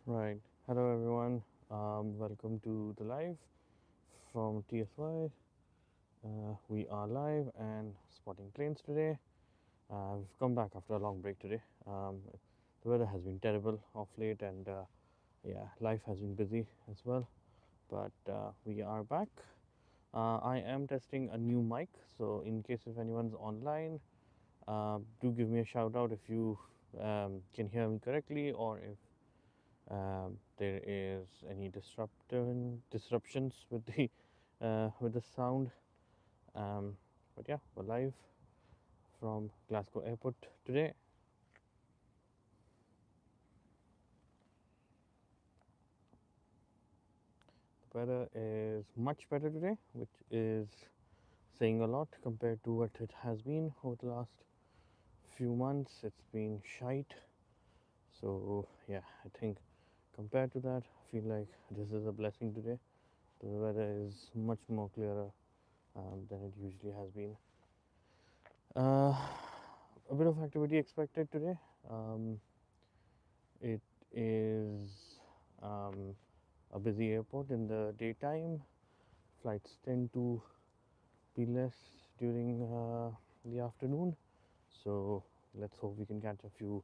Right. Hello, everyone. Welcome to the live from TSY. We are live and spotting planes today. We've come back after a long break today. The weather has been terrible of late, and yeah, life has been busy as well. But we are back. I am testing a new mic, so in case if anyone's online, do give me a shout out if you can hear me correctly, or if there is any disruptions with the sound. Um, but yeah, we're live from Glasgow Airport today. The weather is much better today, which is saying a lot compared to what it has been over the last few months. It's been shite. So yeah, I think compared to that, I feel like this is a blessing today. The weather is much more clearer than it usually has been. Uh, a bit of activity expected today. Um, it is um, a busy airport in the daytime. Flights tend to be less during the afternoon. So let's hope we can catch a few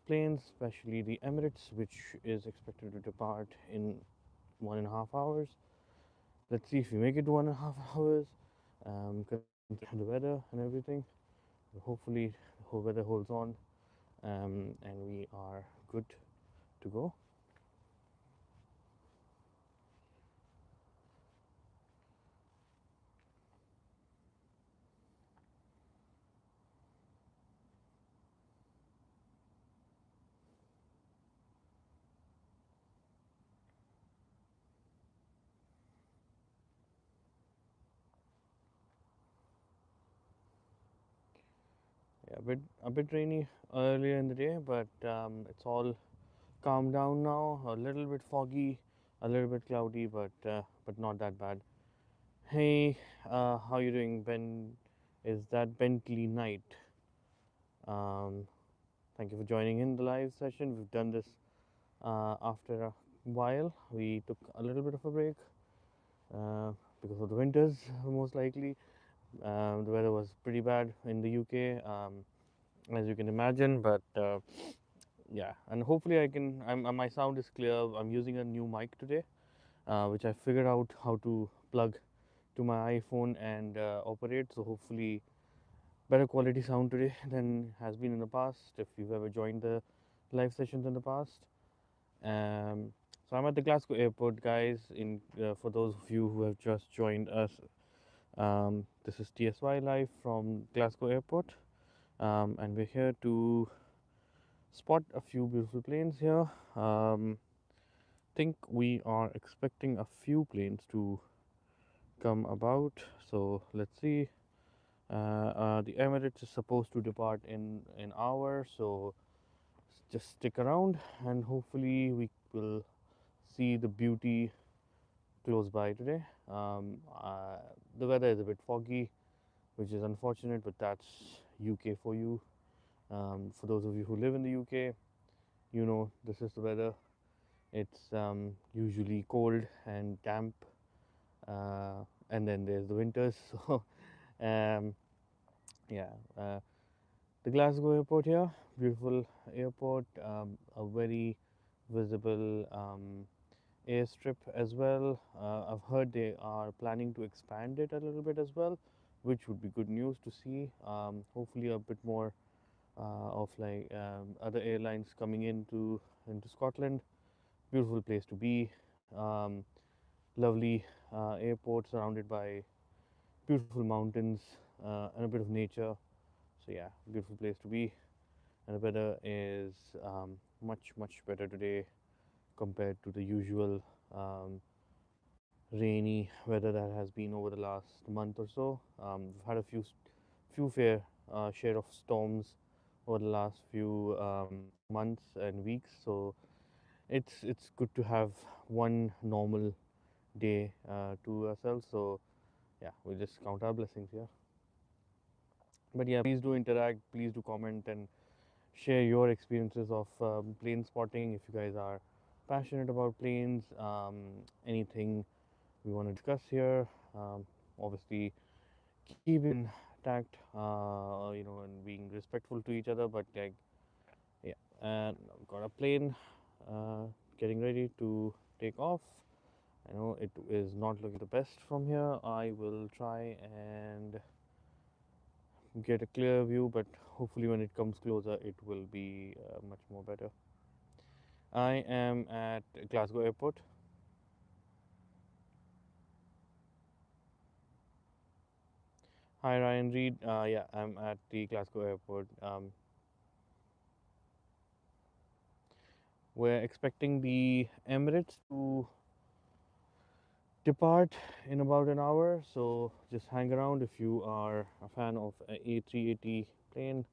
planes, especially the Emirates, which is expected to depart in 1.5 hours. Let's see if we make it to 1.5 hours. Considering the weather and everything, hopefully the whole weather holds on, and we are good to go. Yeah, a bit rainy earlier in the day, but it's all calmed down now. A little bit foggy, a little bit cloudy, but not that bad. Hey, how you doing, Ben? Is that Bentley Knight? Um, Thank you for joining in the live session. We've done this after a while. We took a little bit of a break uh, because of the winters, most likely. The weather was pretty bad in the UK, as you can imagine, but yeah, and hopefully my sound is clear. I'm using a new mic today, which I figured out how to plug to my iPhone and operate. So hopefully, better quality sound today than has been in the past. If you've ever joined the live sessions in the past, so I'm at the Glasgow Airport, guys. For those of you who have just joined us, this is TSY live from Glasgow Airport, and we're here to spot a few beautiful planes here. Think we are expecting a few planes to come about. So let's see. The Emirates is supposed to depart in an hour, so just stick around and hopefully we will see the beauty close by today. The weather is a bit foggy, which is unfortunate, but that's UK for you. For those of you who live in the UK, you know this is the weather. It's usually cold and damp, and then there's the winters. So, um, yeah, the Glasgow Airport here, beautiful airport, a very visible airstrip as well. I've heard they are planning to expand it a little bit as well, which would be good news to see. Hopefully, a bit more of like other airlines coming into Scotland. Beautiful place to be. Um, Lovely airport surrounded by beautiful mountains and a bit of nature. So yeah, beautiful place to be. And the weather is much better today compared to the usual rainy weather that has been over the last month or so. We've had a few fair share of storms over the last few months and weeks. So it's good to have one normal day to ourselves. So yeah, we just count our blessings here. But yeah, please do interact. Please do comment and share your experiences of plane spotting if you guys are passionate about planes. Anything we want to discuss here. Obviously, keeping tact, and being respectful to each other. But like, yeah, and I've got a plane uh, getting ready to take off. I know it is not looking the best from here. I will try and get a clear view, but hopefully, when it comes closer, it will be much more better. I am at Glasgow Airport. Hi, Ryan Reed. Yeah, I'm at the Glasgow Airport. We're expecting the Emirates to depart in about an hour, so just hang around if you are a fan of a A380 plane.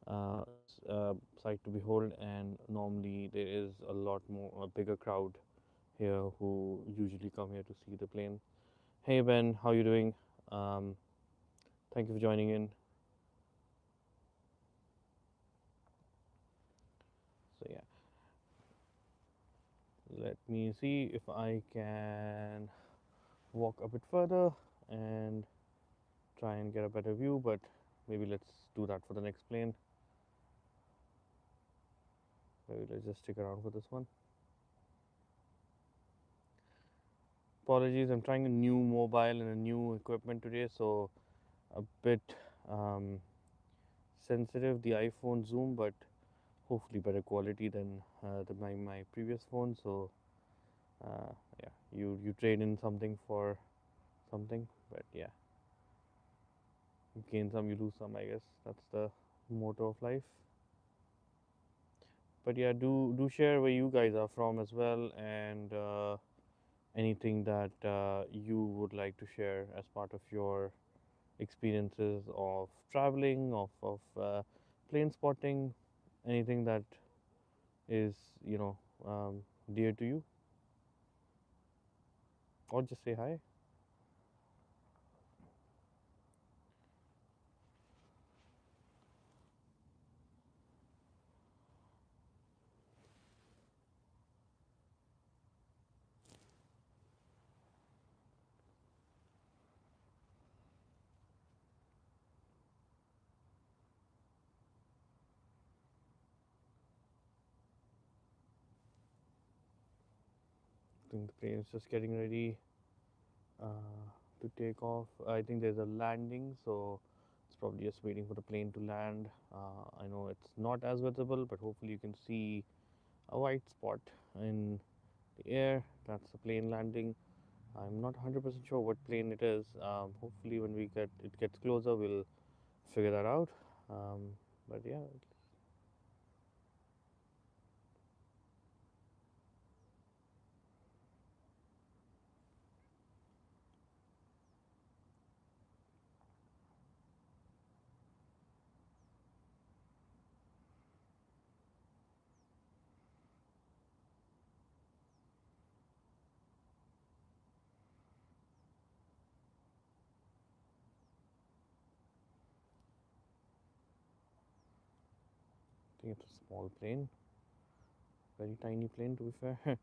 It's a sight to behold, and normally there is a bigger crowd here who usually come here to see the plane. Hey Ben, how you doing? Um, Thank you for joining in. So yeah, let me see if I can walk a bit further and try and get a better view, but maybe let's do that for the next plane. Maybe let's just stick around for this one. Apologies, I'm trying a new mobile and a new equipment today, so a bit um, sensitive the iPhone zoom, but hopefully better quality than my previous phone. So uh, yeah, you trade in something for something, but yeah, you gain some, you lose some. I guess that's the motto of life. But yeah, do share where you guys are from as well, and anything that you would like to share as part of your experiences of traveling, of plane spotting, anything that is you know um, dear to you, or just say hi. I think the plane is just getting ready to take off. I think there's a landing, so it's probably just waiting for the plane to land. I know it's not as visible, but hopefully you can see a white spot in the air. That's a plane landing. I'm not 100% sure what plane it is. Hopefully, when it gets closer, we'll figure that out. Um, but yeah, I think it's a small plane, very tiny plane to be fair.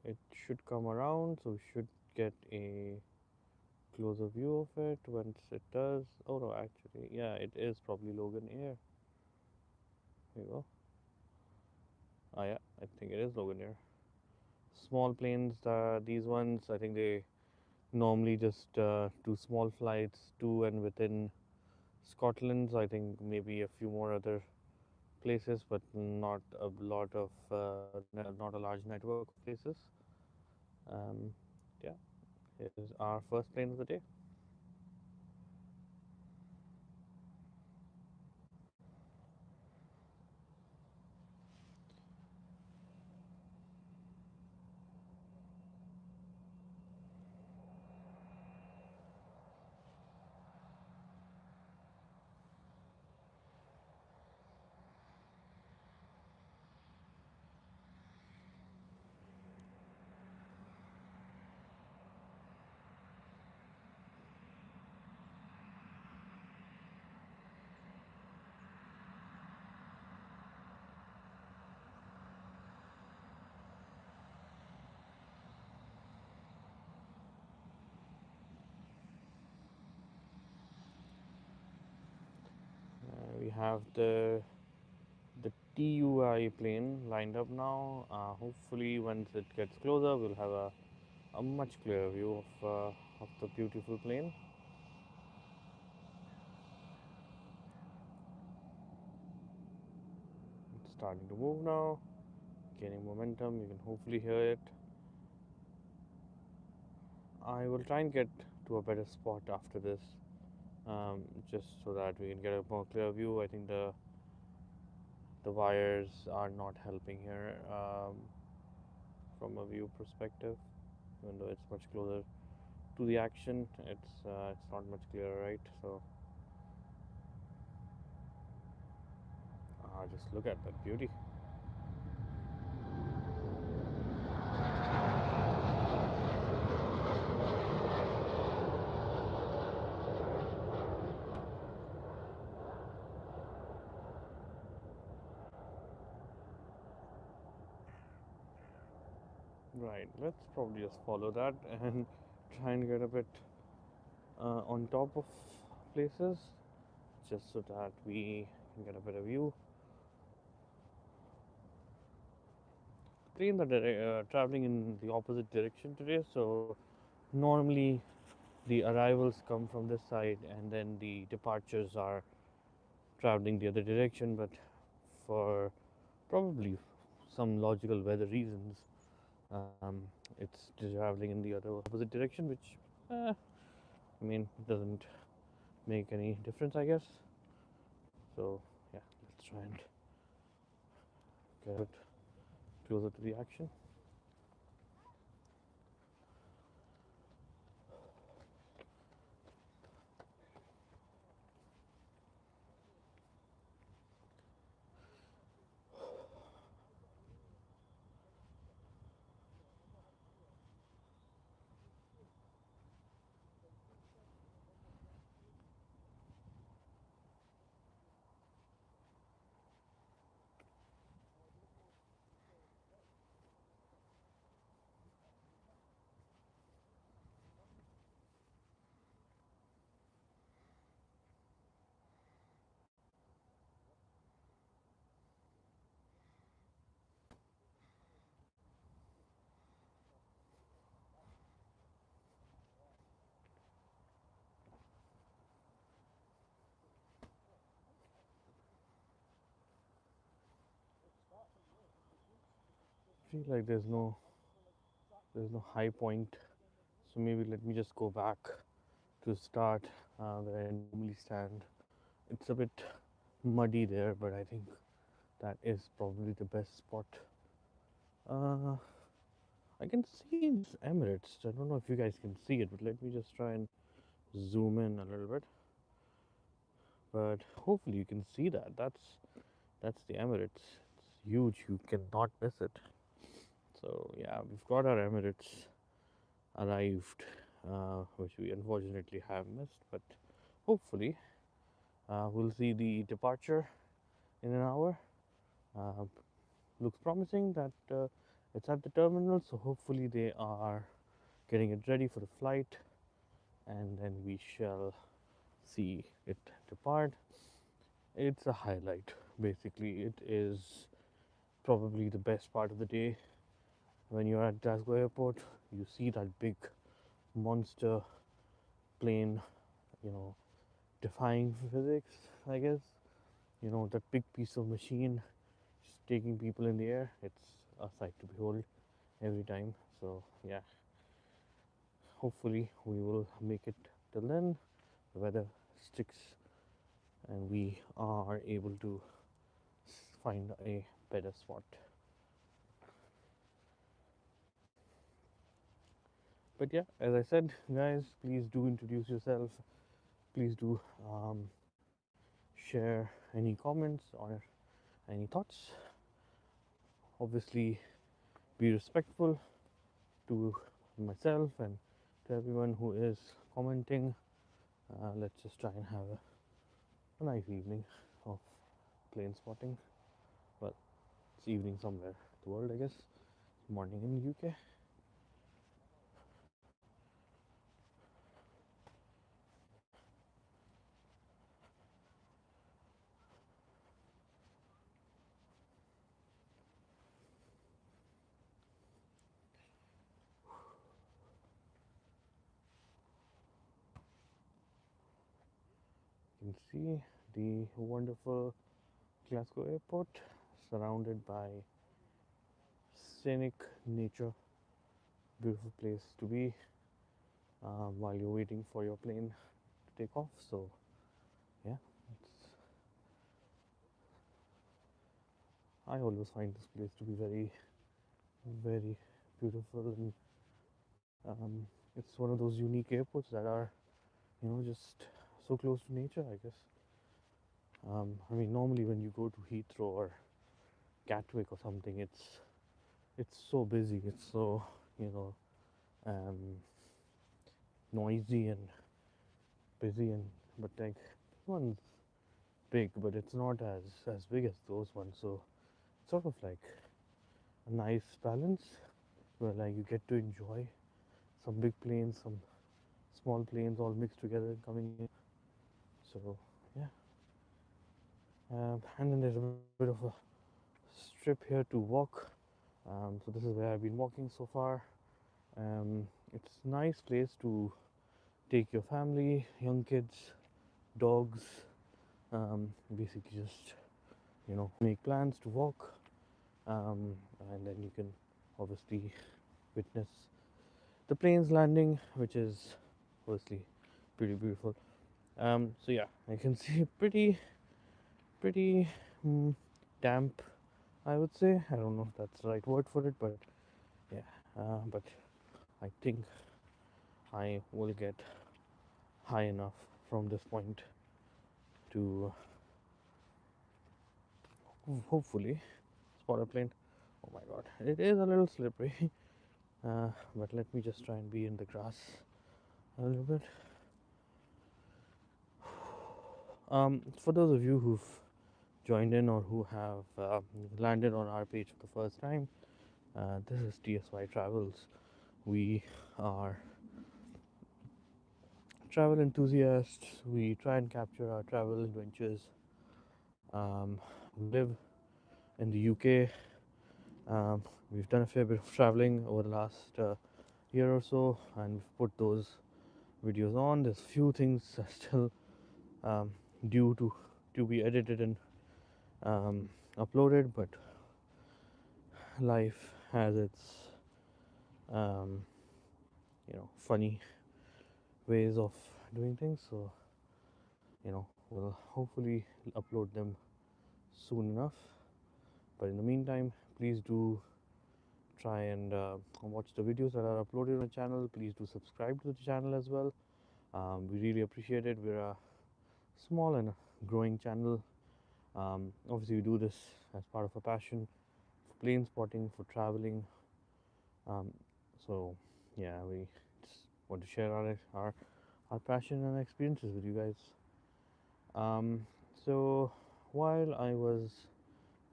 It should come around, so we should get a closer view of it once it does. Oh no, actually, yeah, it is probably Logan Air. There you go. Ah, yeah, I think it is Logan Air. Small planes, these ones, I think they normally just do small flights to and within Scotland. So I think maybe a few more other places, but not a lot of, not a large network of places. Um, yeah, here's our first plane of the day. have the TUI plane lined up now. Hopefully, once it gets closer, we'll have a much clearer view of the beautiful plane. It's starting to move now, gaining momentum. You can hopefully hear it. I will try and get to a better spot after this, just so that we can get a more clear view. I think the wires are not helping here, from a view perspective, even though it's much closer to the action. It's not much clearer, right? So just look at that beauty. Right, let's probably just follow that and try and get a bit on top of places, just so that we can get a better view. Trains are traveling in the opposite direction today, so normally the arrivals come from this side and then the departures are traveling the other direction, but for probably some logical weather reasons, um, it's traveling in the other opposite direction, which I mean doesn't make any difference, I guess. So yeah, let's try and get it closer to the action. Feel like there's no high point, so maybe let me just go back to start where I normally stand. It's a bit muddy there, but I think that is probably the best spot. Uh, I can see this Emirates. I don't know if you guys can see it, but let me just try and zoom in a little bit. But hopefully you can see that. That's the Emirates. It's huge. You cannot miss it. So yeah, we've got our Emirates arrived, which we unfortunately have missed. But hopefully we'll see the departure in an hour. Uh, Looks promising that it's at the terminal. So hopefully they are getting it ready for the flight, and then we shall see it depart. It's a highlight, basically. It is probably the best part of the day. When you're at Glasgow Airport, you see that big monster plane, you know, defying physics, I guess. You know, that big piece of machine just taking people in the air. It's a sight to behold every time. So, yeah, hopefully we will make it till then. The weather sticks and we are able to find a better spot. But yeah, as I said, guys, please do introduce yourself. Please do share any comments or any thoughts. Obviously, be respectful to myself and to everyone who is commenting. Let's just try and have a nice evening of plane spotting. Well, it's evening somewhere in the world, I guess. Morning in UK. can see the wonderful Glasgow Airport, surrounded by scenic nature, beautiful place to be while you're waiting for your plane to take off. So yeah, it's, I always find this place to be very, very beautiful, and it's one of those unique airports that are, just so close to nature, I guess. I mean, normally when you go to Heathrow or Gatwick or something, it's so busy, it's so, you know, um, noisy and busy, and but like this one's big, but it's not as big as those ones. So it's sort of like a nice balance where like you get to enjoy some big planes, some small planes all mixed together and coming in. So yeah, and then there's a bit of a strip here to walk. So this is where I've been walking so far. It's a nice place to take your family, young kids, dogs, basically just make plans to walk, and then you can obviously witness the planes landing, which is obviously pretty beautiful. So yeah, I can see pretty mm, damp, I would say. I don't know if that's the right word for it, but yeah. But I think I will get high enough from this point to hopefully spot a plane. Oh my god, it is a little slippery, but let me just try and be in the grass a little bit. For those of you who've joined in or who have landed on our page for the first time, this is TSY Travels. We are travel enthusiasts. We try and capture our travel adventures. We live in the UK. We've done a fair bit of traveling over the last year or so, and we've put those videos on. There's few things still um, due to be edited and uploaded, but life has its um, funny ways of doing things. So we'll hopefully upload them soon enough. But in the meantime, please do try and watch the videos that are uploaded on the channel. Please do subscribe to the channel as well. We really appreciate it. We're a small and growing channel. Obviously, we do this as part of a passion for plane spotting, for traveling. Um, so, yeah, we just want to share our passion and experiences with you guys. Um, so, while I was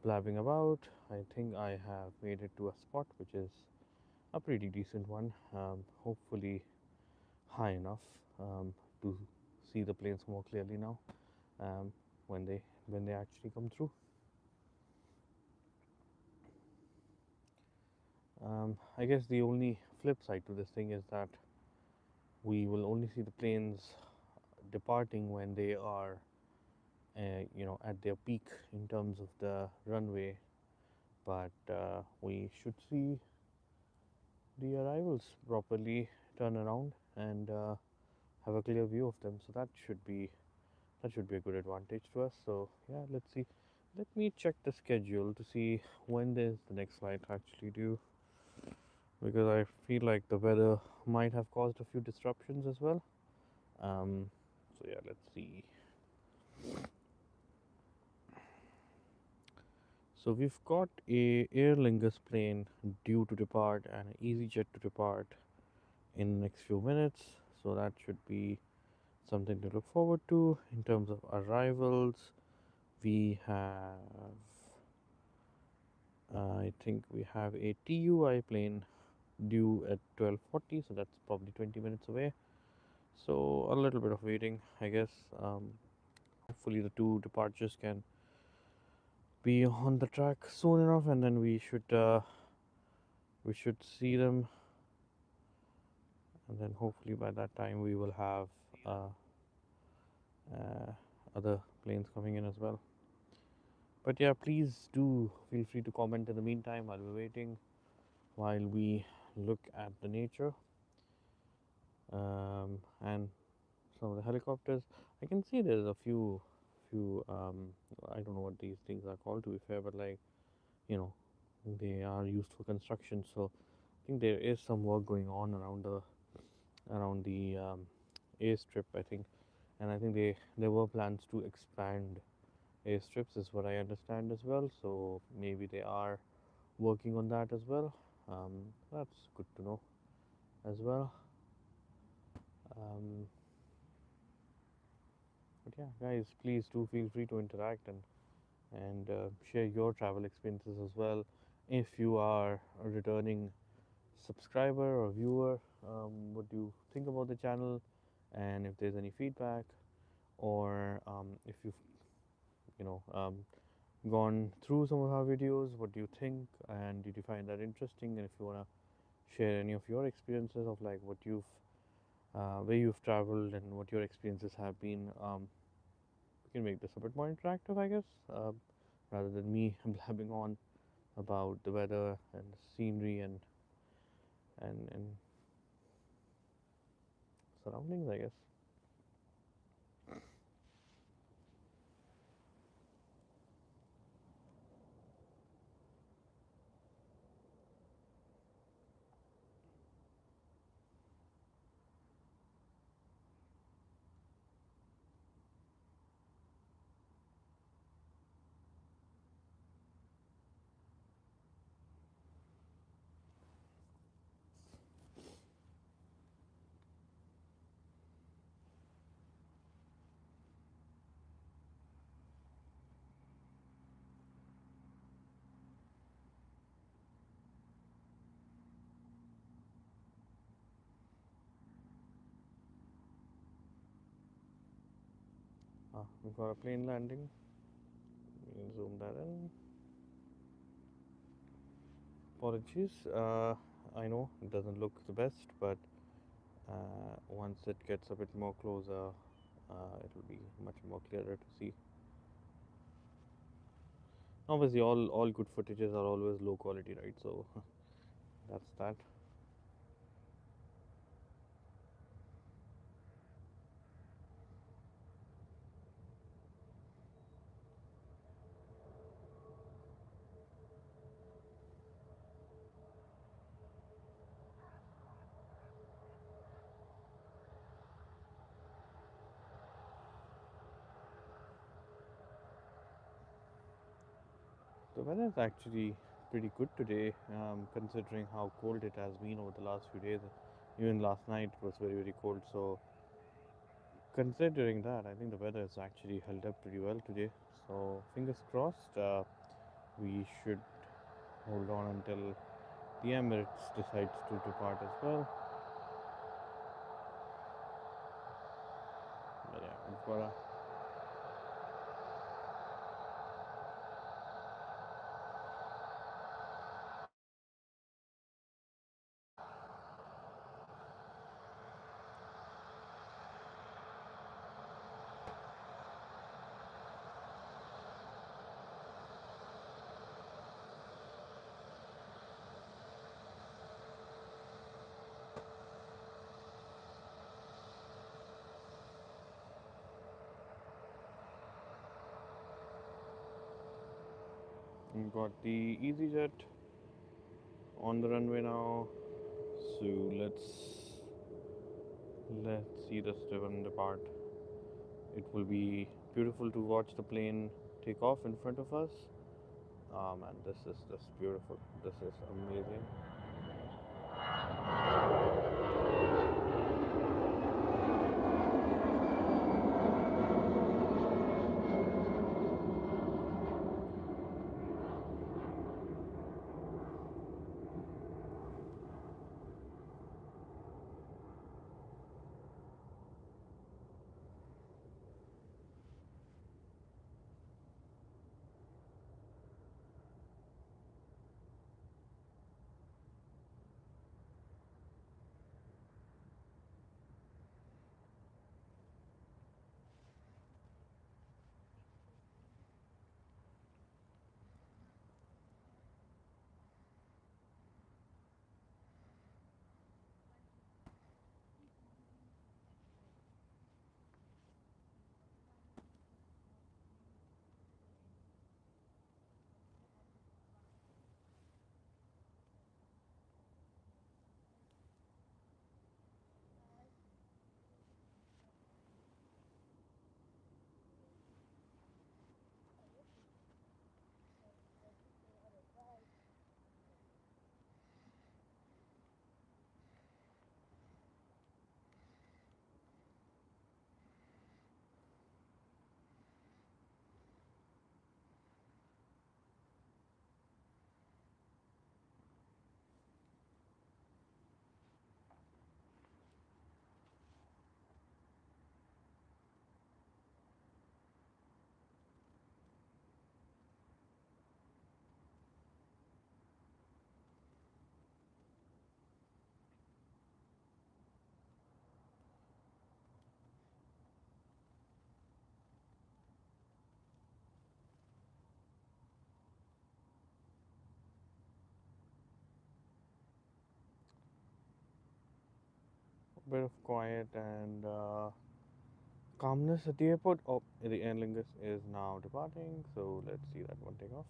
blabbing about, I think I have made it to a spot which is a pretty decent one. Hopefully, high enough to see the planes more clearly now um, when they actually come through. I guess the only flip side to this thing is that we will only see the planes departing when they are, at their peak in terms of the runway. But we should see the arrivals properly turn around and have a clear view of them. So that should be a good advantage to us. So yeah, let's see. Let me check the schedule to see when there's the next flight actually due, because I feel like the weather might have caused a few disruptions as well. So yeah, let's see. So we've got a Aer Lingus plane due to depart and an EasyJet to depart in the next few minutes. So that should be something to look forward to. In terms of arrivals, we have, I think we have a TUI plane due at 12:40, so that's probably 20 minutes away. So a little bit of waiting, I guess. Hopefully the two departures can be on the track soon enough, and then we should see them, and then hopefully by that time we will have uh, other planes coming in as well. But yeah, please do feel free to comment in the meantime while we're waiting, while we look at the nature and some of the helicopters. I can see there's a few. I don't know what these things are called, to be fair, but like, you know, they are used for construction. So I think there is some work going on around the airstrip, I think, and I think there were plans to expand airstrips, is what I understand as well. So maybe they are working on that as well. That's good to know as well. Um, but yeah, guys, please do feel free to interact and share your travel experiences as well. If you are a returning subscriber or viewer, what do you think about the channel, and if there's any feedback, or if you've you know gone through some of our videos, what do you think, and did you find that interesting? And if you want to share any of your experiences of like what you've where you've traveled and what your experiences have been, we can make this a bit more interactive, I guess, rather than me blabbing on about the weather and the scenery and surroundings, I guess. We've got a plane landing. We'll zoom that in. Apologies. I know it doesn't look the best, but once it gets a bit more closer, it will be much more clearer to see. Obviously, all good footages are always low quality, right? So that's that. The weather is actually pretty good today, considering how cold it has been over the last few days. Even last night was very cold. So considering that, I think the weather has actually held up pretty well today. So fingers crossed. We should hold on until the Emirates decides to depart as well. But yeah, we've got the EasyJet on the runway now. So let's see the Steven depart. It will be beautiful to watch the plane take off in front of us. Man, this is just beautiful. This is amazing. bit of quiet and calmness at the airport. Oh, the Aer Lingus is now departing, so let's see that one take off.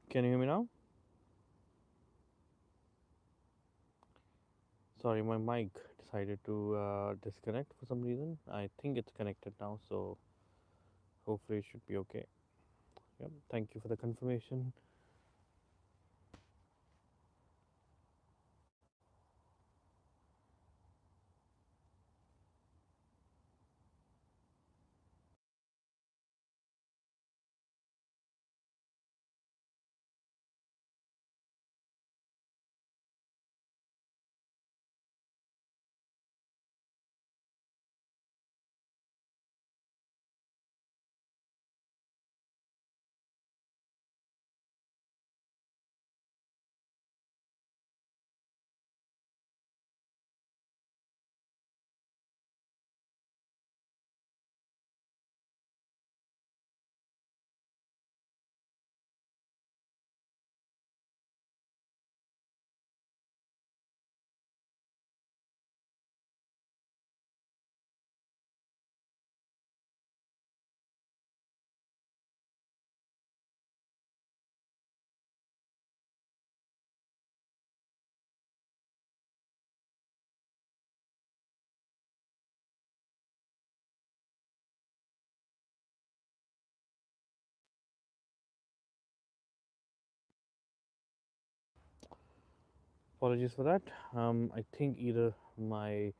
Can you hear me now? Sorry, my mic decided to disconnect for some reason. I think it's connected now, so hopefully it should be okay. Yep. Thank you for the confirmation. Apologies for that. I think either my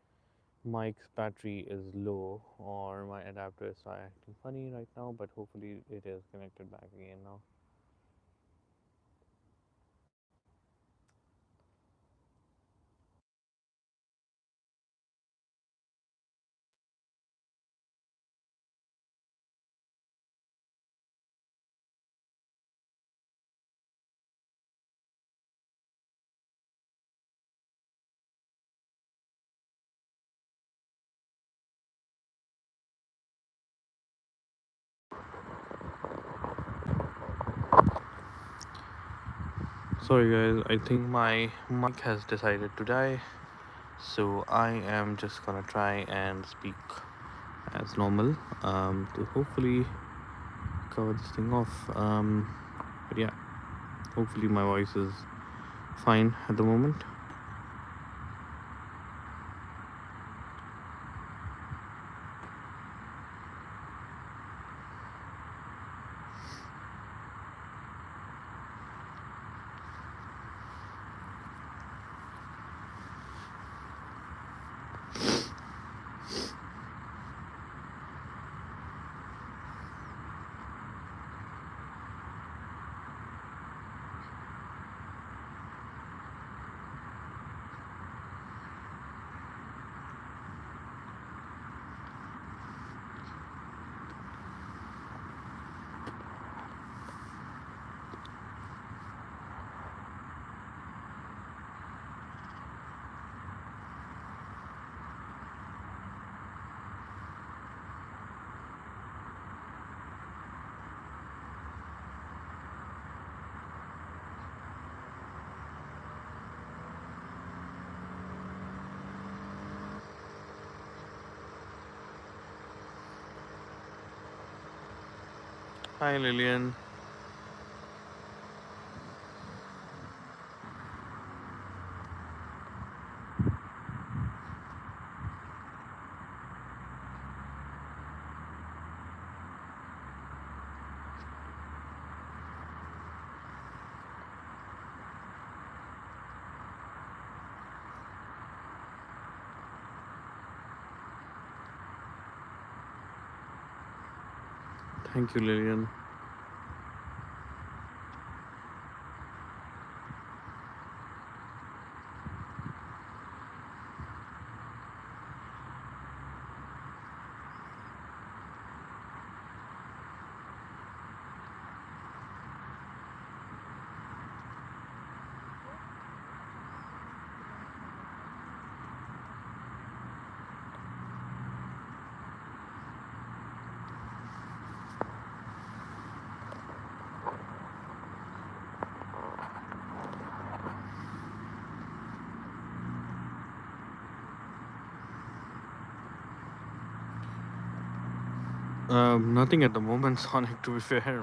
mic's battery is low or my adapter is acting funny right now, but hopefully it is connected back again now. Sorry guys, I think my mic has decided to die, so I am just gonna try and speak as normal to hopefully cover this thing off. But yeah, hopefully my voice is fine at the moment. Hi Lillian. Thank you, Lillian. Nothing at the moment, Sonic. To be fair,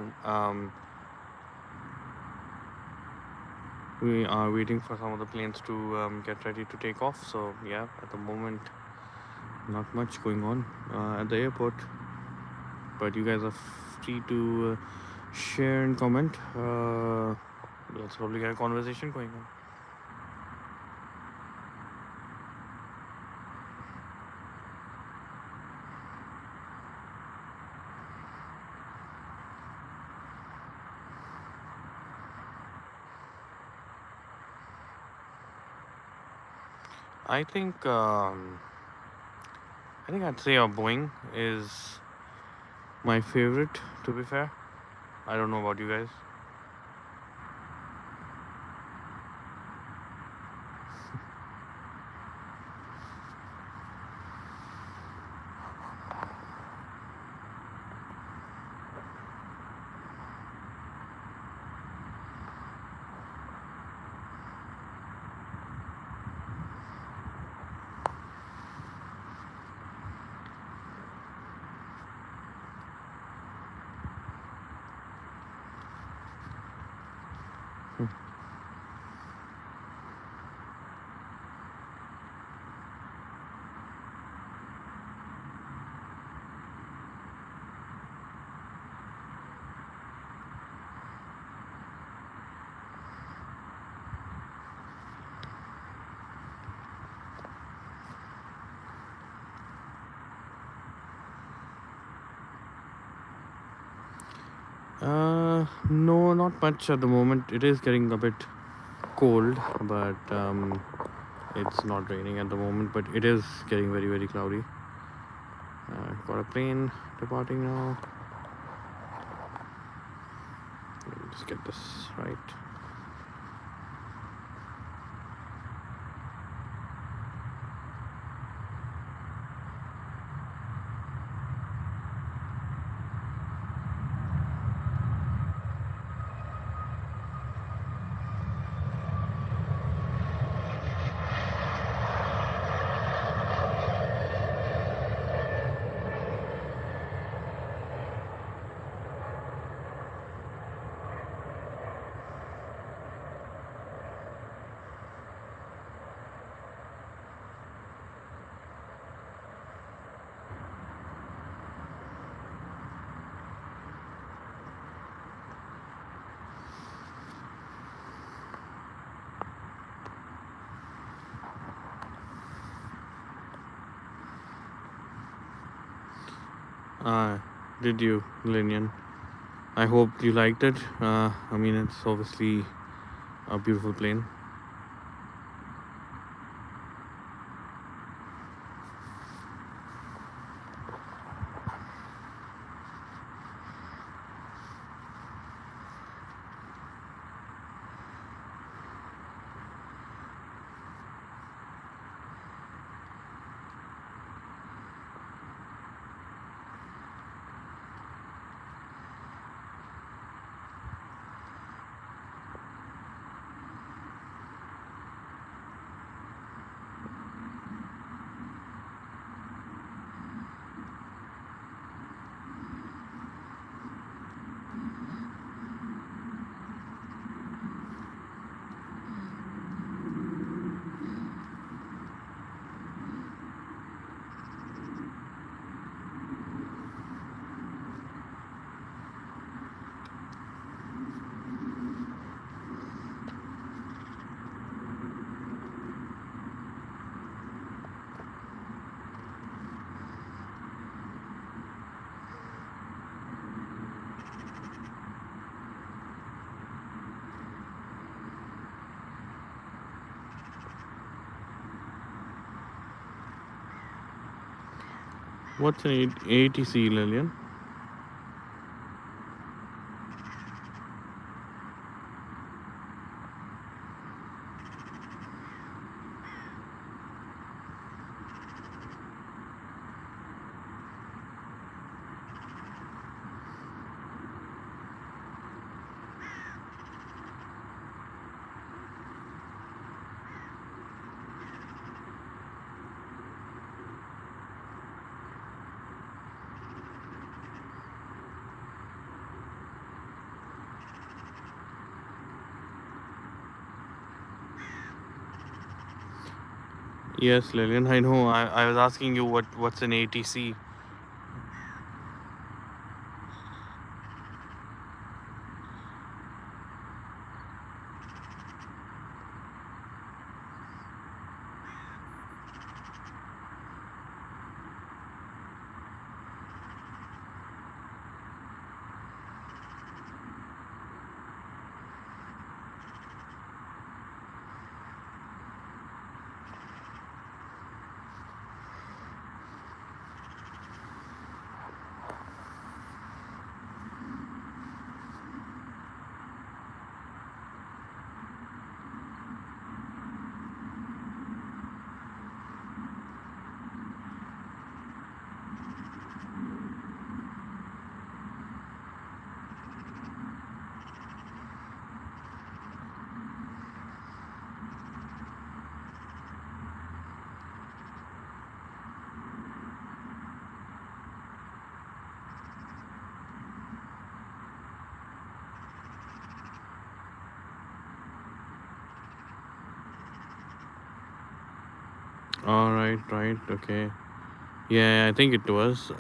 We are waiting for some of the planes to get ready to take off. So yeah, at the moment, not much going on at the airport. But you guys are free to share and comment. Let's probably get a conversation going on. I think I'd say a Boeing is my favorite. To be fair, I don't know about you guys. No, not much at the moment. It is getting a bit cold, but it's not raining at the moment. But it is getting very, very cloudy. Got a plane departing now. Let me just get this right. Did you, Linian? I hope you liked it. I mean, it's obviously a beautiful plane. What's an ATC, Lillian? Yes, Lillian, I know. I was asking you what's an ATC. All right, right, okay. Yeah, I think it was.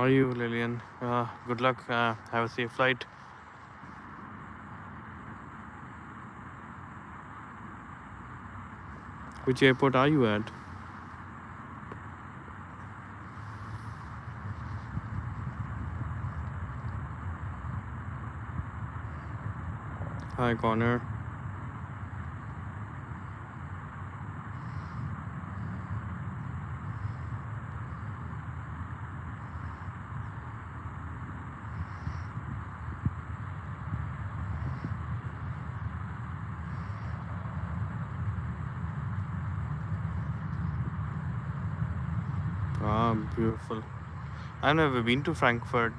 Are you, Lillian? Good luck. Have a safe flight. Which airport are you at? Hi, Connor. Beautiful. I've never been to Frankfurt.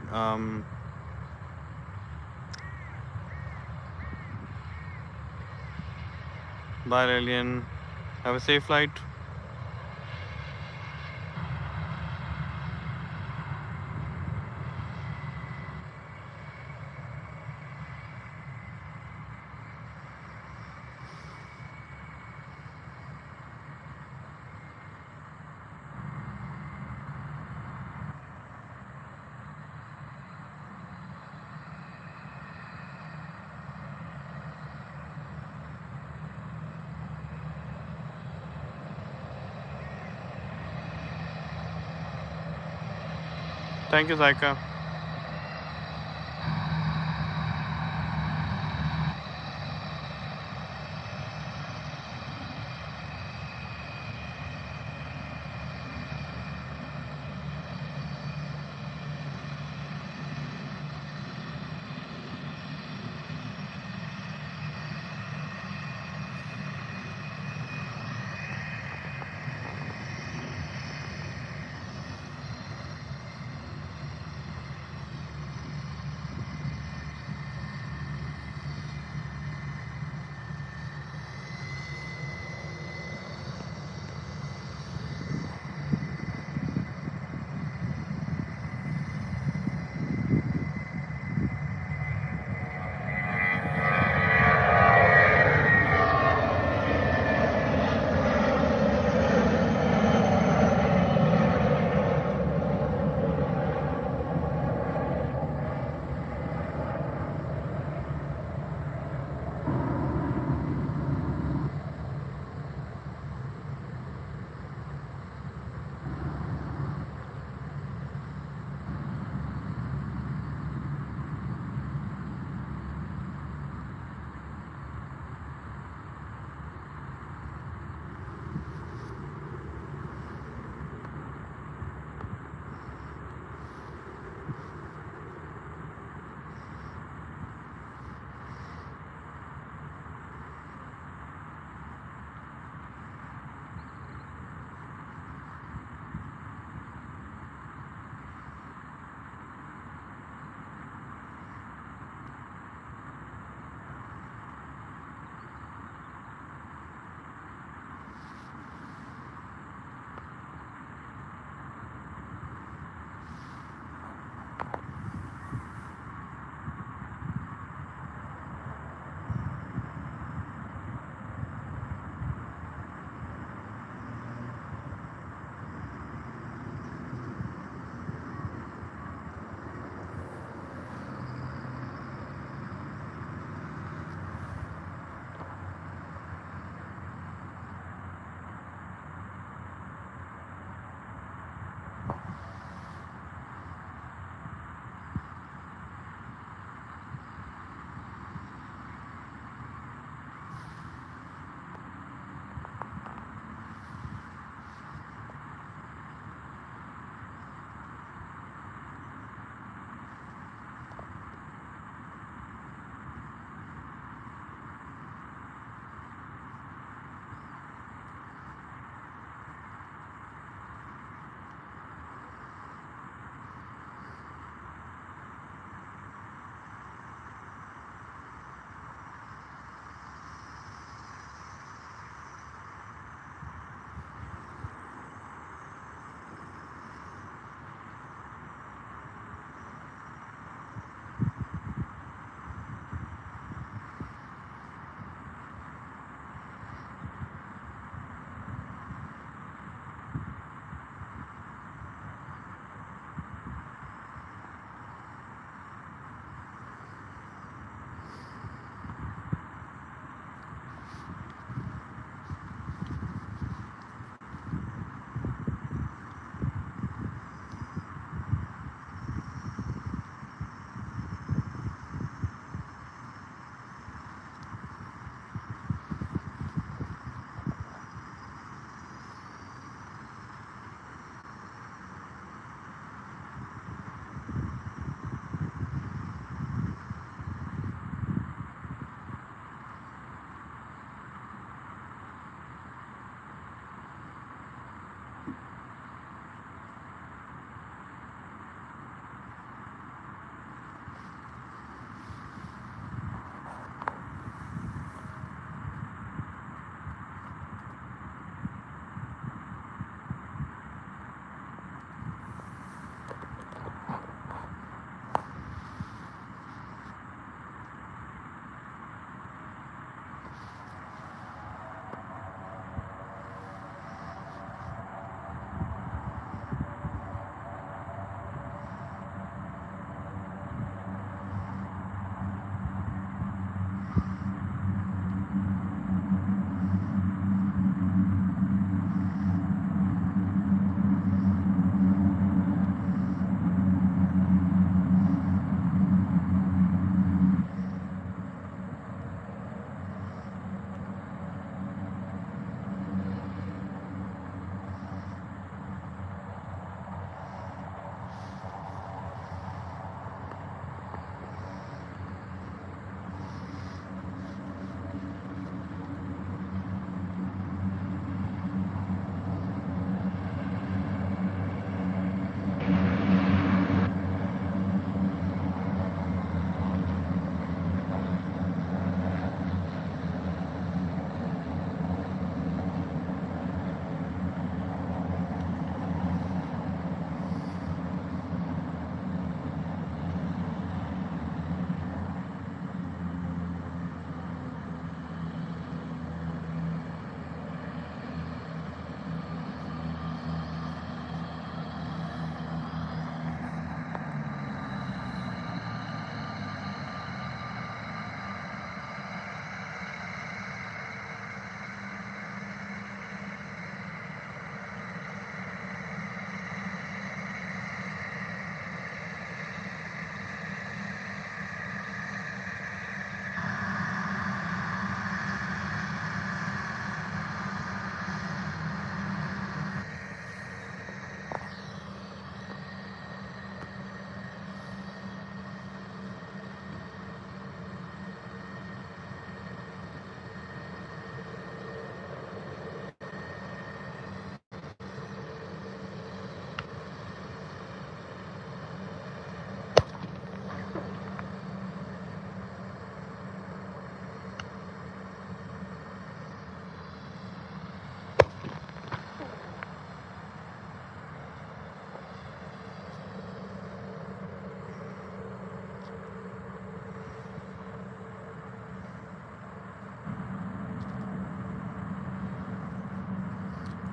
Bye, Lillian. Have a safe flight. Thank you, Zaika.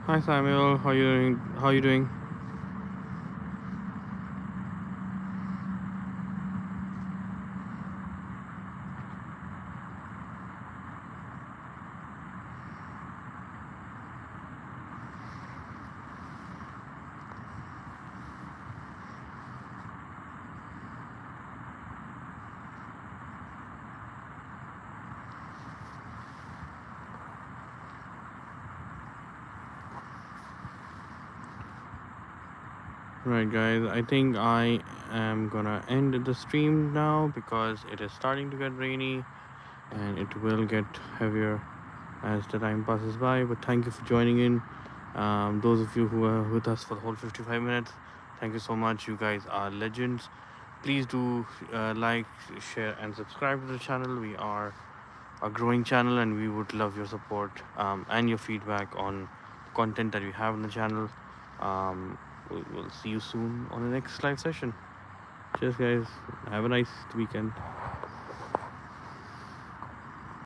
Hi Samuel, how you doing? How you doing? Right, guys. I think I am gonna end the stream now because it is starting to get rainy and it will get heavier as the time passes by. But thank you for joining in. Those of you who are with us for the whole 55 minutes, thank you so much. You guys are legends. Please do like, share, and subscribe to the channel. We are a growing channel and we would love your support and your feedback on the content that we have on the channel. We'll see you soon on the next live session. Cheers, guys. Have a nice weekend.